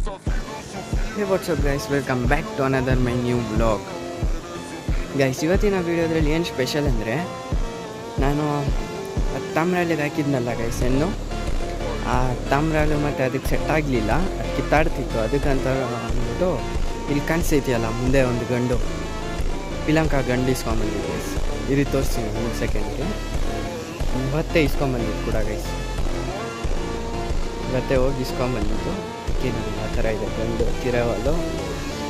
Hey, what's up guys, welcome back to another my new vlog. Guys, ಇವತ್ತಿನ ವೀಡಿಯೋದ್ರಲ್ಲಿ ಏನು special ಅಂದರೆ, ನಾನು ತಾಮ್ರಾಲಿಗೆ ಹಾಕಿದ್ನಲ್ಲ guys ಹೆಣ್ಣು, ಆ ತಾಮ್ರಾಲು ಮತ್ತು ಅದಕ್ಕೆ ಸೆಟ್ ಆಗಲಿಲ್ಲ, ಅದು ಕಿತ್ತಾಡ್ತಿತ್ತು. ಅದಕ್ಕಂತ ಅಂದ್ಬಿಟ್ಟು ಇಲ್ಲಿ ಕಾಣಿಸ್ತೈತಿಯಲ್ಲ ಮುಂದೆ ಒಂದು ಗಂಡು, ಪಿಲಂಕ ಗಂಡು ಇಸ್ಕೊಂಬಂದಿದ್ದು ಗೈಸ್. ಇದು ತೋರಿಸ್ತೀನಿ ಒಂದು ಸೆಕೆಂಡ್ಗೆ. ಇವತ್ತೇ ಇಸ್ಕೊಂಬಂದಿದ್ದು ಕೂಡ ಗೈಸ್, ಇವತ್ತೇ ಹೋಗಿ ಇಸ್ಕೊಂಬಂದಿದ್ದು. ನನಗೆ ಆ ಥರ ಇದೆ ಗಂಡು,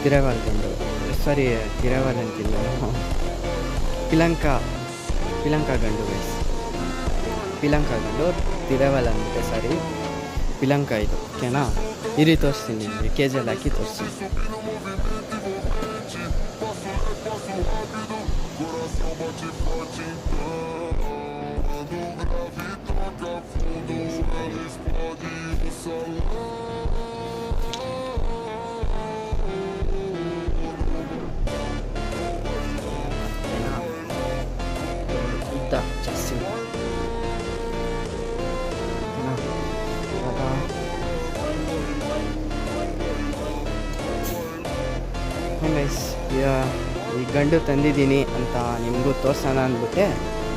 ತಿರವಾಲ್ ಗಂಡು, ಸಾರಿ ತಿರವಾಲ್ ಅಂತಿಲ್ಲ, ಪಿಲಂಕ ಗಂಡು ಗೈಸ್, ಪಿಲಂಕ ಗಂಡು, ತಿರವಾಲ್ ಅಂದ್ಬಿಟ್ಟೆ, ಸಾರಿ ಪಿಲಂಕ ಇದು. ಓಕೆನಾ, ಈ ರೀತಿ ತೋರಿಸ್ತೀನಿ ನಿಮಗೆ, ಕೇಜಲ್ಲಿ ಹಾಕಿ ತೋರಿಸ್ತೀನಿ. ಜಾಸ್ತಿ ಗೈಸ್, ಈ ಗಂಡು ತಂದಿದ್ದೀನಿ ಅಂತ ನಿಮಗೂ ತೋರ್ಸೋಣ ಅಂದ್ಬಿಟ್ಟೆ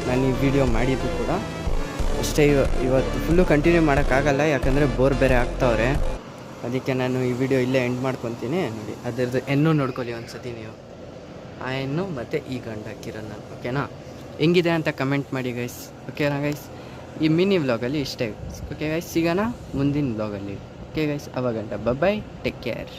ನಾನು ಈ ವಿಡಿಯೋ ಮಾಡಿದ್ದು ಕೂಡ ಅಷ್ಟೇ. ಇವತ್ತು ಫುಲ್ಲು ಕಂಟಿನ್ಯೂ ಮಾಡೋಕ್ಕಾಗಲ್ಲ, ಯಾಕಂದರೆ ಬೋರ್ ಬೇರೆ ಆಗ್ತಾವ್ರೆ. ಅದಕ್ಕೆ ನಾನು ಈ ವಿಡಿಯೋ ಇಲ್ಲೇ ಎಂಡ್ ಮಾಡ್ಕೊತೀನಿ. ನೋಡಿ, ಅದರದ್ದು ಹೆಣ್ಣು ನೋಡ್ಕೊಳ್ಳಿ ಒಂದು ಸತಿ ನೀವು, ಆ ಹೆಣ್ಣು ಮತ್ತು ಈ ಗಂಡು ಹಾಕಿರೋದು ನಾನು. ಓಕೆನಾ, ಹೆಂಗಿದೆ ಅಂತ ಕಮೆಂಟ್ ಮಾಡಿ ಗೈಸ್. ಓಕೆನಾ ಗೈಸ್, ಈ ಮಿನಿ ವ್ಲಾಗಲ್ಲಿ ಇಷ್ಟೇ. ಓಕೆ ಗೈಸ್, ಸಿಗೋಣ ಮುಂದಿನ ವ್ಲಾಗಲ್ಲಿ. ಓಕೆ ಗೈಸ್, ಅವಾಗಂಟ ಬೈ, ಟೇಕ್ ಕೇರ್.